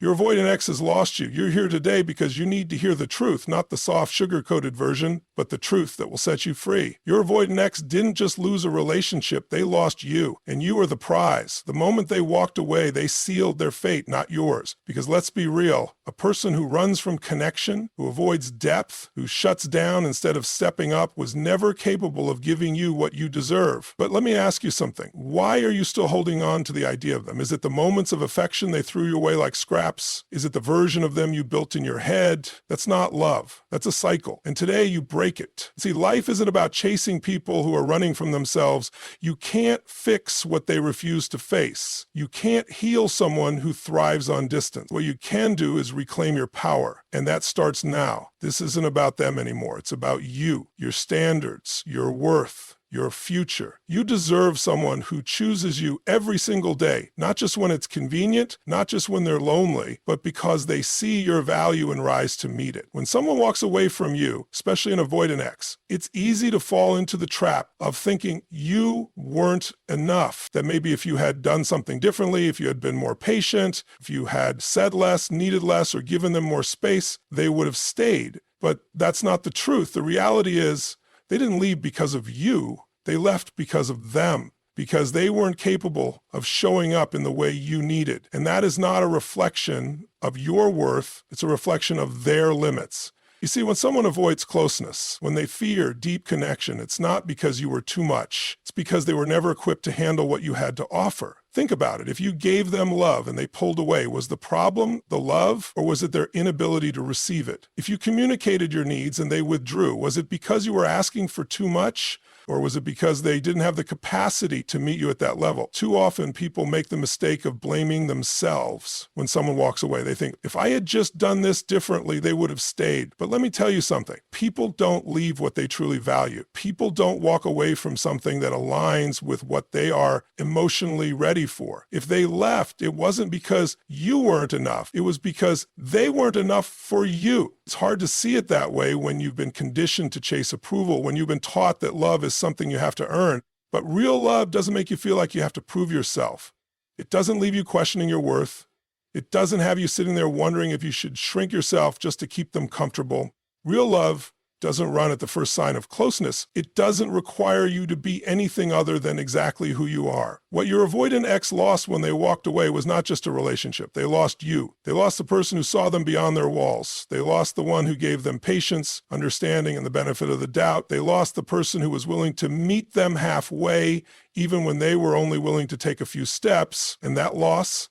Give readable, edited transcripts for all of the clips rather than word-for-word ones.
Your avoidant ex has lost you. You're here today because you need to hear the truth, not the soft, sugar-coated version, but the truth that will set you free. Your avoidant ex didn't just lose a relationship, they lost you, and you are the prize. The moment they walked away, they sealed their fate, not yours. Because let's be real, a person who runs from connection, who avoids depth, who shuts down instead of stepping up, was never capable of giving you what you deserve. But let me ask you something. Why are you still holding on to the idea of them? Is it the moments of affection they threw you away like scraps? Is it the version of them you built in your head? That's not love. That's a cycle. And today you break it. See, life isn't about chasing people who are running from themselves. You can't fix what they refuse to face. You can't heal someone who thrives on distance. What you can do is reclaim your power. And that starts now. This isn't about them anymore. It's about you, your standards, your worth, your future. You deserve someone who chooses you every single day, not just when it's convenient, not just when they're lonely, but because they see your value and rise to meet it. When someone walks away from you, especially an avoidant ex, it's easy to fall into the trap of thinking you weren't enough, that maybe if you had done something differently, if you had been more patient, if you had said less, needed less, or given them more space, they would have stayed. But that's not the truth. The reality is, they didn't leave because of you. They left because of them, because they weren't capable of showing up in the way you needed. And that is not a reflection of your worth. It's a reflection of their limits. You see, when someone avoids closeness, when they fear deep connection, it's not because you were too much. It's because they were never equipped to handle what you had to offer. Think about it. If you gave them love and they pulled away, was the problem the love, or was it their inability to receive it? If you communicated your needs and they withdrew, was it because you were asking for too much? Or was it because they didn't have the capacity to meet you at that level? Too often people make the mistake of blaming themselves when someone walks away. They think, if I had just done this differently, they would have stayed. But let me tell you something. People don't leave what they truly value. People don't walk away from something that aligns with what they are emotionally ready for. If they left, it wasn't because you weren't enough. It was because they weren't enough for you. It's hard to see it that way when you've been conditioned to chase approval, when you've been taught that love is something you have to earn. But real love doesn't make you feel like you have to prove yourself. It doesn't leave you questioning your worth. It doesn't have you sitting there wondering if you should shrink yourself just to keep them comfortable. Real love doesn't run at the first sign of closeness. It doesn't require you to be anything other than exactly who you are. What your avoidant ex lost when they walked away was not just a relationship. They lost you. They lost the person who saw them beyond their walls. They lost the one who gave them patience, understanding, and the benefit of the doubt. They lost the person who was willing to meet them halfway, even when they were only willing to take a few steps. And that loss,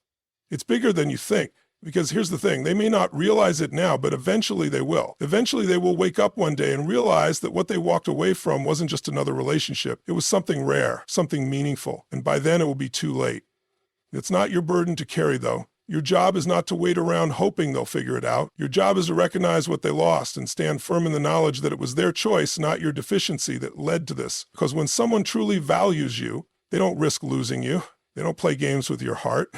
it's bigger than you think. Because here's the thing, they may not realize it now, but eventually they will. Eventually they will wake up one day and realize that what they walked away from wasn't just another relationship. It was something rare, something meaningful. And by then it will be too late. It's not your burden to carry, though. Your job is not to wait around hoping they'll figure it out. Your job is to recognize what they lost and stand firm in the knowledge that it was their choice, not your deficiency, that led to this. Because when someone truly values you, they don't risk losing you. They don't play games with your heart.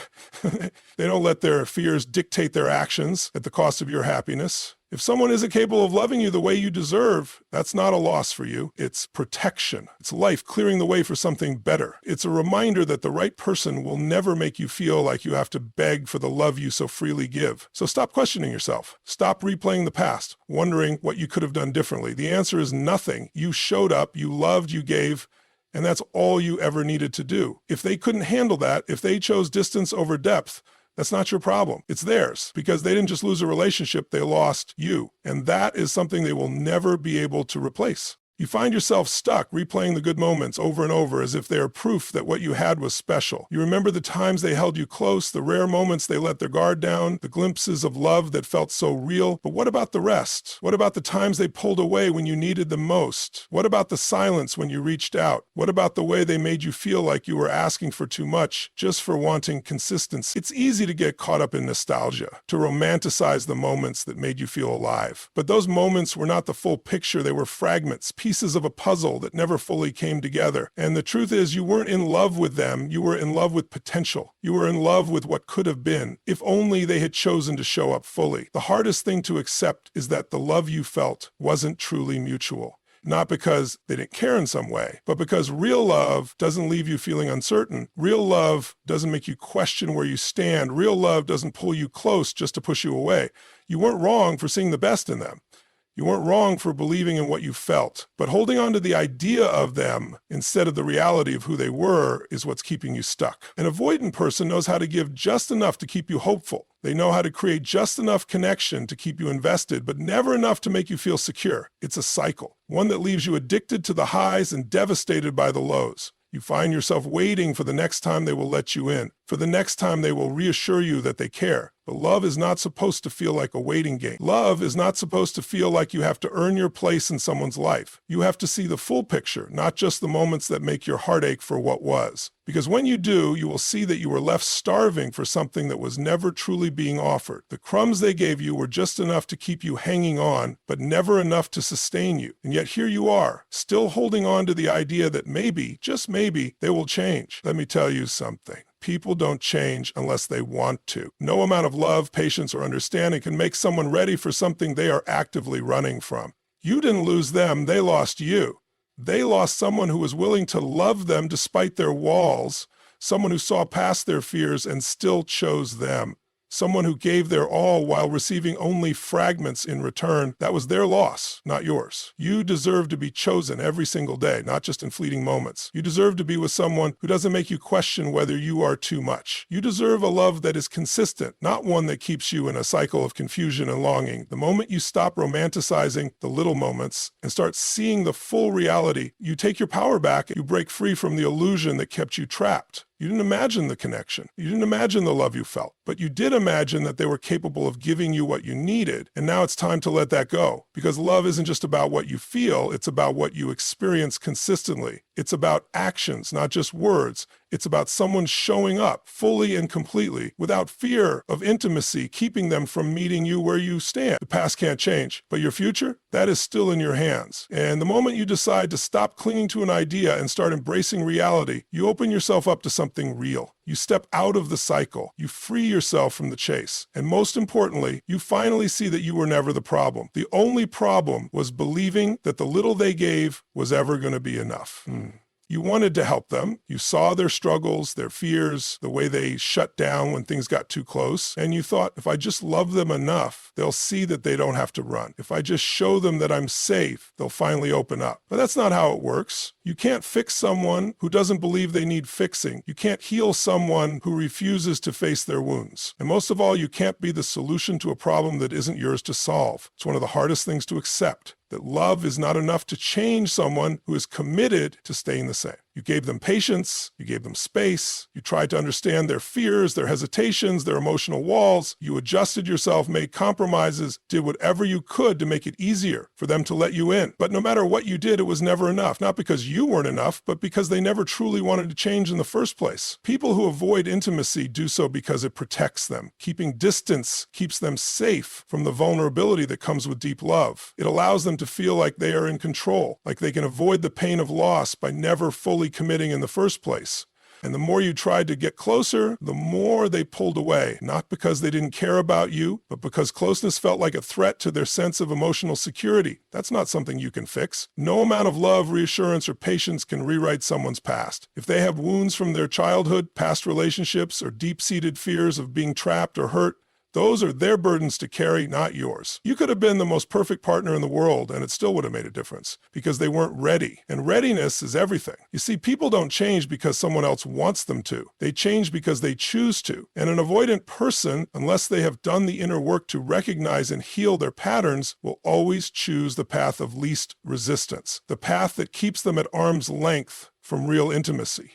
They don't let their fears dictate their actions at the cost of your happiness. If someone isn't capable of loving you the way you deserve, that's not a loss for you. It's protection. It's life clearing the way for something better. It's a reminder that the right person will never make you feel like you have to beg for the love you so freely give. So stop questioning yourself. Stop replaying the past, wondering what you could have done differently. The answer is nothing. You showed up, you loved, you gave, and that's all you ever needed to do. If they couldn't handle that, if they chose distance over depth, that's not your problem. It's theirs, because they didn't just lose a relationship, they lost you. And that is something they will never be able to replace. You find yourself stuck replaying the good moments over and over as if they are proof that what you had was special. You remember the times they held you close, the rare moments they let their guard down, the glimpses of love that felt so real. But what about the rest? What about the times they pulled away when you needed them most? What about the silence when you reached out? What about the way they made you feel like you were asking for too much just for wanting consistency? It's easy to get caught up in nostalgia, to romanticize the moments that made you feel alive. But those moments were not the full picture. They were fragments, pieces of a puzzle that never fully came together. And the truth is, you weren't in love with them. You were in love with potential. You were in love with what could have been, if only they had chosen to show up fully. The hardest thing to accept is that the love you felt wasn't truly mutual. not because they didn't care in some way, but because real love doesn't leave you feeling uncertain. Real love doesn't make you question where you stand. Real love doesn't pull you close just to push you away. You weren't wrong for seeing the best in them. You weren't wrong for believing in what you felt, but holding on to the idea of them instead of the reality of who they were is what's keeping you stuck. An avoidant person knows how to give just enough to keep you hopeful. They know how to create just enough connection to keep you invested, but never enough to make you feel secure. It's a cycle, one that leaves you addicted to the highs and devastated by the lows. You find yourself waiting for the next time they will let you in, for the next time they will reassure you that they care. But love is not supposed to feel like a waiting game. Love is not supposed to feel like you have to earn your place in someone's life. You have to see the full picture, not just the moments that make your heart ache for what was. Because when you do, you will see that you were left starving for something that was never truly being offered. The crumbs they gave you were just enough to keep you hanging on, but never enough to sustain you. And yet here you are, still holding on to the idea that maybe, just maybe, they will change. Let me tell you something. People don't change unless they want to. No amount of love, patience, or understanding can make someone ready for something they are actively running from. You didn't lose them, they lost you. They lost someone who was willing to love them despite their walls, someone who saw past their fears and still chose them. Someone who gave their all while receiving only fragments in return. That was their loss, not yours. You deserve to be chosen every single day, not just in fleeting moments. You deserve to be with someone who doesn't make you question whether you are too much. You deserve a love that is consistent, not one that keeps you in a cycle of confusion and longing. The moment you stop romanticizing the little moments and start seeing the full reality, you take your power back and you break free from the illusion that kept you trapped. You didn't imagine the connection. You didn't imagine the love you felt, but you did imagine that they were capable of giving you what you needed. And now it's time to let that go, because love isn't just about what you feel. It's about what you experience consistently. It's about actions, not just words. It's about someone showing up fully and completely without fear of intimacy, keeping them from meeting you where you stand. The past can't change, but your future, that is still in your hands. And the moment you decide to stop clinging to an idea and start embracing reality, you open yourself up to something real. You step out of the cycle. You free yourself from the chase. And most importantly, you finally see that you were never the problem. The only problem was believing that the little they gave was ever going to be enough. You wanted to help them. You saw their struggles, their fears, the way they shut down when things got too close. And you thought, if I just love them enough, they'll see that they don't have to run. If I just show them that I'm safe, they'll finally open up. But that's not how it works. You can't fix someone who doesn't believe they need fixing. You can't heal someone who refuses to face their wounds. And most of all, you can't be the solution to a problem that isn't yours to solve. It's one of the hardest things to accept. That love is not enough to change someone who is committed to staying the same. You gave them patience, you gave them space, you tried to understand their fears, their hesitations, their emotional walls, you adjusted yourself, made compromises, did whatever you could to make it easier for them to let you in. But no matter what you did, it was never enough. Not because you weren't enough, but because they never truly wanted to change in the first place. People who avoid intimacy do so because it protects them. Keeping distance keeps them safe from the vulnerability that comes with deep love. It allows them to feel like they are in control, like they can avoid the pain of loss by never fully committing in the first place. And the more you tried to get closer, the more they pulled away, not because they didn't care about you, but because closeness felt like a threat to their sense of emotional security. That's not something you can fix. No amount of love, reassurance, or patience can rewrite someone's past. If they have wounds from their childhood, past relationships, or deep-seated fears of being trapped or hurt, those are their burdens to carry, not yours. You could have been the most perfect partner in the world, and it still would have made a difference, because they weren't ready. And readiness is everything. You see, people don't change because someone else wants them to. They change because they choose to. And an avoidant person, unless they have done the inner work to recognize and heal their patterns, will always choose the path of least resistance, the path that keeps them at arm's length from real intimacy.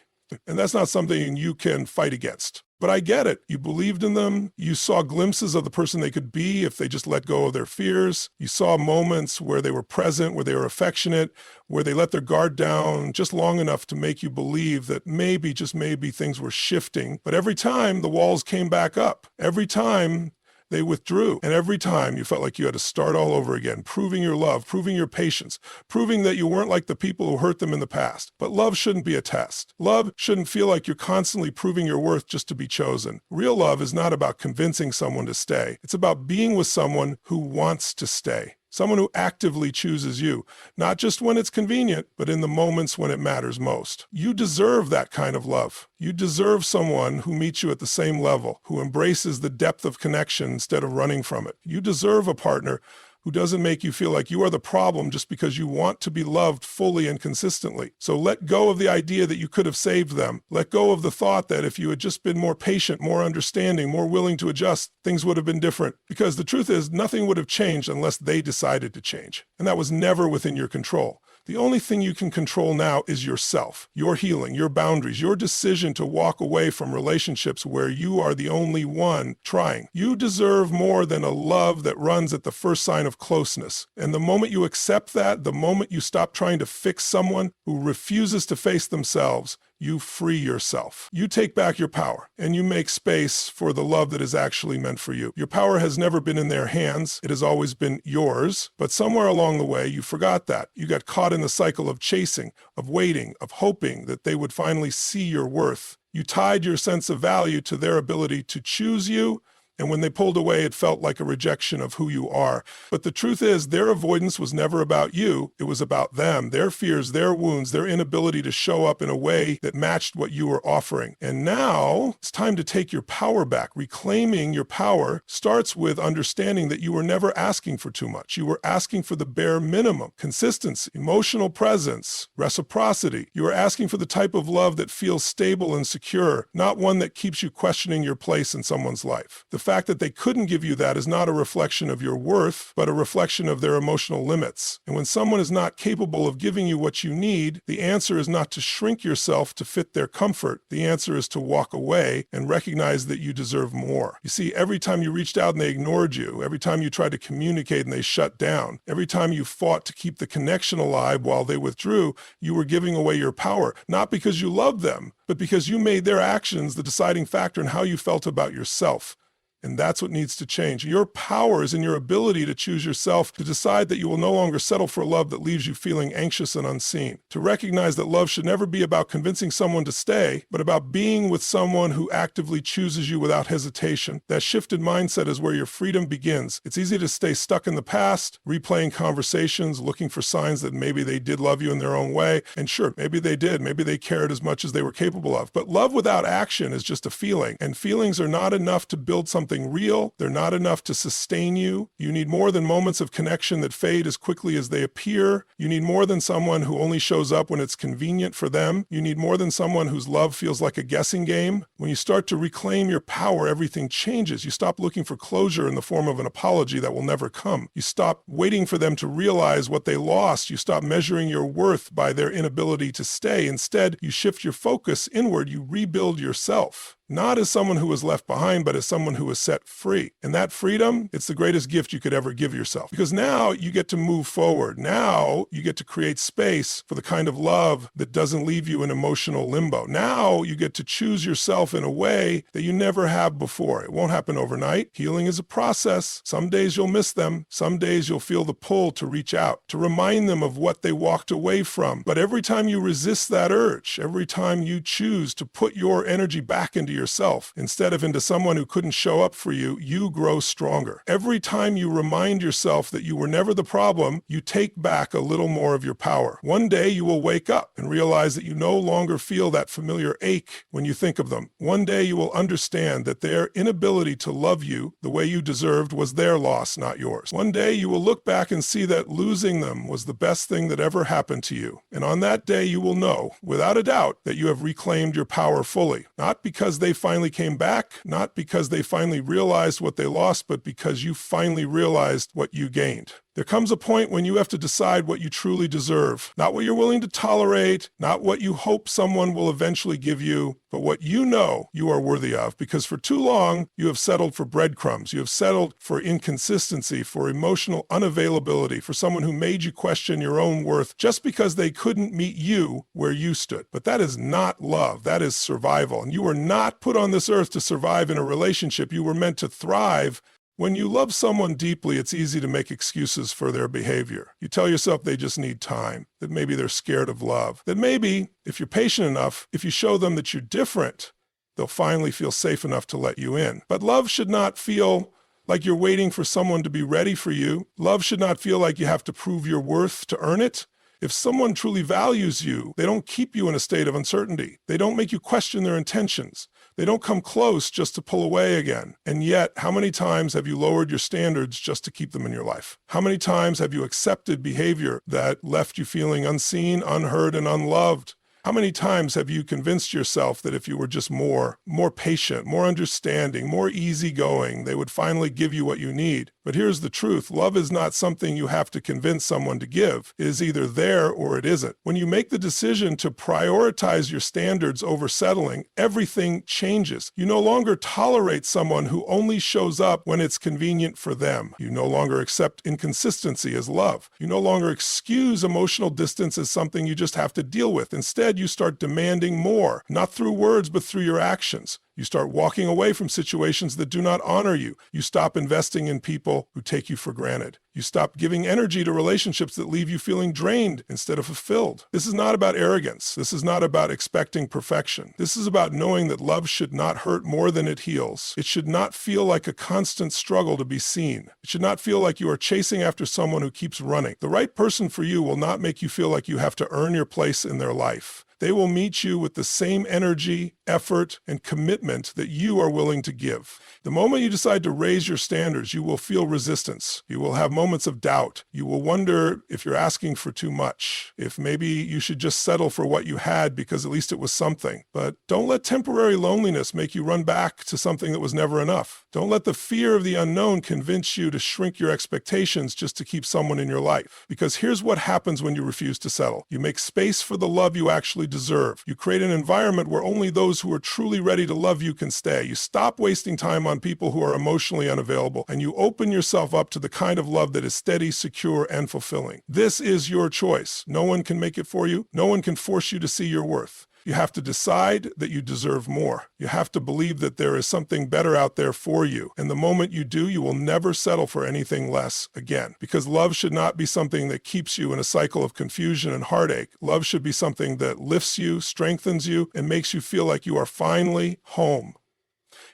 And that's not something you can fight against. But I get it. You believed in them. You saw glimpses of the person they could be if they just let go of their fears. You saw moments where they were present, where they were affectionate, where they let their guard down just long enough to make you believe that maybe, just maybe, things were shifting. But every time the walls came back up, every time they withdrew. And every time you felt like you had to start all over again, proving your love, proving your patience, proving that you weren't like the people who hurt them in the past. But love shouldn't be a test. Love shouldn't feel like you're constantly proving your worth just to be chosen. Real love is not about convincing someone to stay. It's about being with someone who wants to stay. someone who actively chooses you, not just when it's convenient, but in the moments when it matters most. You deserve that kind of love. You deserve someone who meets you at the same level, who embraces the depth of connection instead of running from it. You deserve a partner who doesn't make you feel like you are the problem just because you want to be loved fully and consistently. So let go of the idea that you could have saved them. Let go of the thought that if you had just been more patient, more understanding, more willing to adjust, things would have been different. Because the truth is, nothing would have changed unless they decided to change. And that was never within your control. The only thing you can control now is yourself, your healing, your boundaries, your decision to walk away from relationships where you are the only one trying. You deserve more than a love that runs at the first sign of closeness. And the moment you accept that, the moment you stop trying to fix someone who refuses to face themselves, you free yourself. You take back your power and you make space for the love that is actually meant for you. Your power has never been in their hands. It has always been yours. But somewhere along the way, you forgot that. You got caught in the cycle of chasing, of waiting, of hoping that they would finally see your worth. You tied your sense of value to their ability to choose you. And when they pulled away, it felt like a rejection of who you are. But the truth is, their avoidance was never about you. It was about them, their fears, their wounds, their inability to show up in a way that matched what you were offering. And now it's time to take your power back. Reclaiming your power starts with understanding that you were never asking for too much. You were asking for the bare minimum: consistency, emotional presence, reciprocity. You were asking for the type of love that feels stable and secure, not one that keeps you questioning your place in someone's life. The fact that they couldn't give you that is not a reflection of your worth, but a reflection of their emotional limits. And when someone is not capable of giving you what you need, the answer is not to shrink yourself to fit their comfort. The answer is to walk away and recognize that you deserve more. You see, every time you reached out and they ignored you, every time you tried to communicate and they shut down, every time you fought to keep the connection alive while they withdrew, you were giving away your power, not because you loved them, but because you made their actions the deciding factor in how you felt about yourself. And that's what needs to change. Your power is in your ability to choose yourself, to decide that you will no longer settle for love that leaves you feeling anxious and unseen, to recognize that love should never be about convincing someone to stay, but about being with someone who actively chooses you without hesitation. That shifted mindset is where your freedom begins. It's easy to stay stuck in the past, replaying conversations, looking for signs that maybe they did love you in their own way. And sure, maybe they did. Maybe they cared as much as they were capable of. But love without action is just a feeling, and feelings are not enough to build something real. They're not enough to sustain you. You need more than moments of connection that fade as quickly as they appear. You need more than someone who only shows up when it's convenient for them. You need more than someone whose love feels like a guessing game. When you start to reclaim your power, everything changes. You stop looking for closure in the form of an apology that will never come. You stop waiting for them to realize what they lost. You stop measuring your worth by their inability to stay. Instead, you shift your focus inward. You rebuild yourself. Not as someone who was left behind, but as someone who was set free. And that freedom, it's the greatest gift you could ever give yourself. Because now you get to move forward. Now you get to create space for the kind of love that doesn't leave you in emotional limbo. Now you get to choose yourself in a way that you never have before. It won't happen overnight. Healing is a process. Some days you'll miss them. Some days you'll feel the pull to reach out, to remind them of what they walked away from. But every time you resist that urge, every time you choose to put your energy back into yourself instead of into someone who couldn't show up for you, you grow stronger. Every time you remind yourself that you were never the problem, you take back a little more of your power. One day you will wake up and realize that you no longer feel that familiar ache when you think of them. One day you will understand that their inability to love you the way you deserved was their loss, not yours. One day you will look back and see that losing them was the best thing that ever happened to you. And on that day you will know, without a doubt, that you have reclaimed your power fully. Not because they finally came back, not because they finally realized what they lost, but because you finally realized what you gained. There comes a point when you have to decide what you truly deserve, not what you're willing to tolerate, not what you hope someone will eventually give you, but what you know you are worthy of, because for too long you have settled for breadcrumbs. You have settled for inconsistency, for emotional unavailability, for someone who made you question your own worth just because they couldn't meet you where you stood. But that is not love. That is survival. And you were not put on this earth to survive in a relationship. You were meant to thrive. When you love someone deeply, it's easy to make excuses for their behavior. You tell yourself they just need time, that maybe they're scared of love, that maybe, if you're patient enough, if you show them that you're different, they'll finally feel safe enough to let you in. But love should not feel like you're waiting for someone to be ready for you. Love should not feel like you have to prove your worth to earn it. If someone truly values you, they don't keep you in a state of uncertainty. They don't make you question their intentions. They don't come close just to pull away again. And yet, how many times have you lowered your standards just to keep them in your life? How many times have you accepted behavior that left you feeling unseen, unheard, and unloved? How many times have you convinced yourself that if you were just more patient, more understanding, more easygoing, they would finally give you what you need? But here's the truth. Love is not something you have to convince someone to give. It is either there or it isn't. When you make the decision to prioritize your standards over settling, everything changes. You no longer tolerate someone who only shows up when it's convenient for them. You no longer accept inconsistency as love. You no longer excuse emotional distance as something you just have to deal with. Instead, you start demanding more, not through words, but through your actions. You start walking away from situations that do not honor you. You stop investing in people who take you for granted. You stop giving energy to relationships that leave you feeling drained instead of fulfilled. This is not about arrogance. This is not about expecting perfection. This is about knowing that love should not hurt more than it heals. It should not feel like a constant struggle to be seen. It should not feel like you are chasing after someone who keeps running. The right person for you will not make you feel like you have to earn your place in their life. They will meet you with the same energy, effort, and commitment that you are willing to give. The moment you decide to raise your standards, you will feel resistance. You will have moments of doubt. You will wonder if you're asking for too much, if maybe you should just settle for what you had because at least it was something. But don't let temporary loneliness make you run back to something that was never enough. Don't let the fear of the unknown convince you to shrink your expectations just to keep someone in your life. Because here's what happens when you refuse to settle. You make space for the love you actually deserve. You create an environment where only those who are truly ready to love you can stay. You stop wasting time on people who are emotionally unavailable, and you open yourself up to the kind of love that is steady, secure, and fulfilling. This is your choice. No one can make it for you. No one can force you to see your worth. You have to decide that you deserve more. You have to believe that there is something better out there for you. And the moment you do, you will never settle for anything less again. Because love should not be something that keeps you in a cycle of confusion and heartache. Love should be something that lifts you, strengthens you, and makes you feel like you are finally home.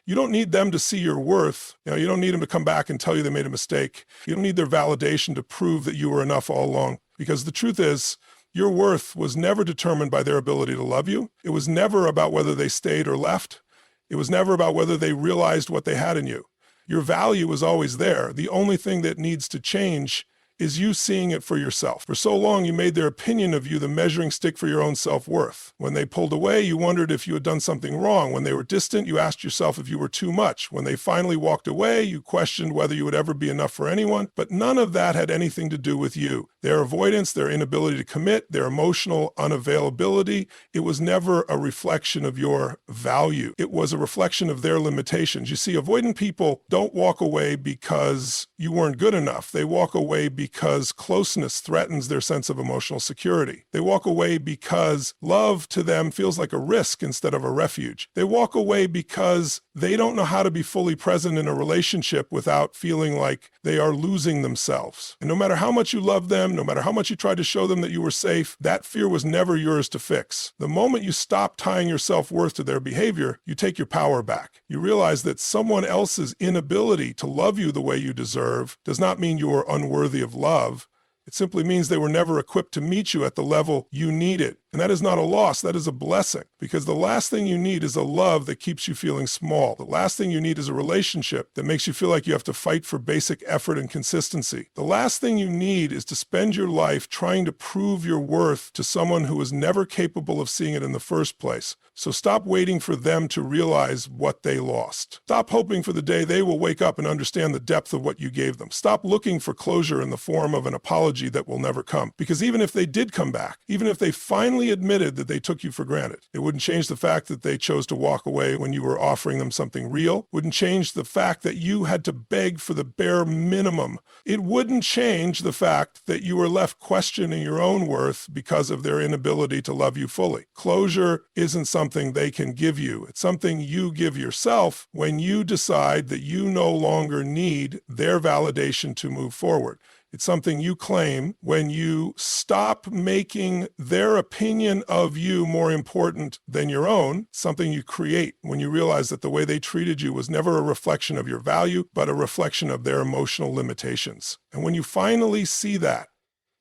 You don't need them to see your worth. You don't need them to come back and tell you they made a mistake. You don't need their validation to prove that you were enough all along. Because the truth is, your worth was never determined by their ability to love you. It was never about whether they stayed or left. It was never about whether they realized what they had in you. Your value was always there. The only thing that needs to change is you seeing it for yourself. For so long, you made their opinion of you the measuring stick for your own self-worth. When they pulled away, you wondered if you had done something wrong. When they were distant, you asked yourself if you were too much. When they finally walked away, you questioned whether you would ever be enough for anyone. But none of that had anything to do with you. Their avoidance, their inability to commit, their emotional unavailability, it was never a reflection of your value. It was a reflection of their limitations. You see, avoidant people don't walk away because you weren't good enough. They walk away because closeness threatens their sense of emotional security. They walk away because love to them feels like a risk instead of a refuge. They walk away because they don't know how to be fully present in a relationship without feeling like they are losing themselves. And no matter how much you love them, no matter how much you tried to show them that you were safe, that fear was never yours to fix. The moment you stop tying your self-worth to their behavior, you take your power back. You realize that someone else's inability to love you the way you deserve does not mean you are unworthy of love. It simply means they were never equipped to meet you at the level you needed. And that is not a loss, that is a blessing. Because the last thing you need is a love that keeps you feeling small. The last thing you need is a relationship that makes you feel like you have to fight for basic effort and consistency. The last thing you need is to spend your life trying to prove your worth to someone who was never capable of seeing it in the first place. So stop waiting for them to realize what they lost. Stop hoping for the day they will wake up and understand the depth of what you gave them. Stop looking for closure in the form of an apology that will never come. Because even if they did come back, even if they finally admitted that they took you for granted, it wouldn't change the fact that they chose to walk away when you were offering them something real. Wouldn't change the fact that you had to beg for the bare minimum. It wouldn't change the fact that you were left questioning your own worth because of their inability to love you fully. Closure isn't something they can give you. It's something you give yourself when you decide that you no longer need their validation to move forward. It's something you claim when you stop making their opinion of you more important than your own, something you create when you realize that the way they treated you was never a reflection of your value, but a reflection of their emotional limitations. And when you finally see that,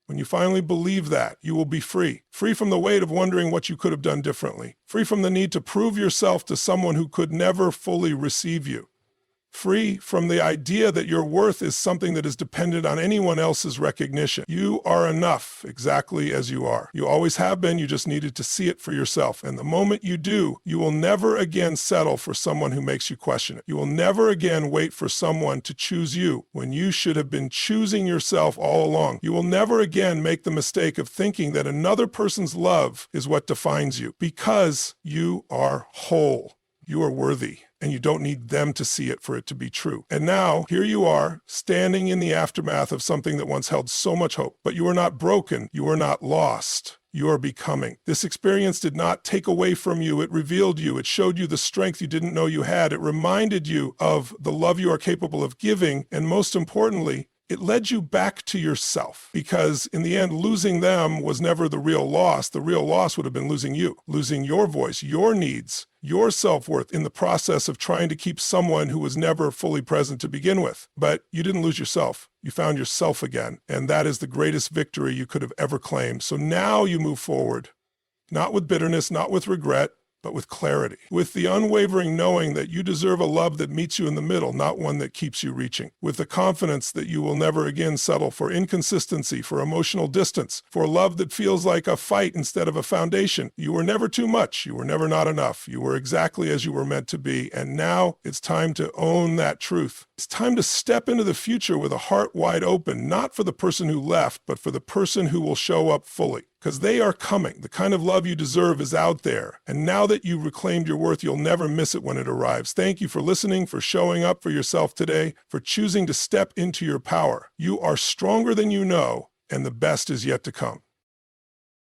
when you finally believe that, you will be free. Free from the weight of wondering what you could have done differently. Free from the need to prove yourself to someone who could never fully receive you. Free from the idea that your worth is something that is dependent on anyone else's recognition. You are enough exactly as you are. You always have been, you just needed to see it for yourself. And the moment you do, you will never again settle for someone who makes you question it. You will never again wait for someone to choose you when you should have been choosing yourself all along. You will never again make the mistake of thinking that another person's love is what defines you, because you are whole. You are worthy, and you don't need them to see it for it to be true. And now, here you are, standing in the aftermath of something that once held so much hope. But you are not broken. You are not lost. You are becoming. This experience did not take away from you. It revealed you. It showed you the strength you didn't know you had. It reminded you of the love you are capable of giving. And most importantly, it led you back to yourself, because in the end, losing them was never the real loss. The real loss would have been losing you, losing your voice, your needs, your self-worth in the process of trying to keep someone who was never fully present to begin with. But you didn't lose yourself. You found yourself again. And that is the greatest victory you could have ever claimed. So now you move forward, not with bitterness, not with regret, but with clarity, with the unwavering knowing that you deserve a love that meets you in the middle, not one that keeps you reaching, with the confidence that you will never again settle for inconsistency, for emotional distance, for love that feels like a fight instead of a foundation. You were never too much. You were never not enough. You were exactly as you were meant to be. And now it's time to own that truth. It's time to step into the future with a heart wide open, not for the person who left, but for the person who will show up fully. Because they are coming. The kind of love you deserve is out there. And now that you've reclaimed your worth, you'll never miss it when it arrives. Thank you for listening, for showing up for yourself today, for choosing to step into your power. You are stronger than you know, and the best is yet to come.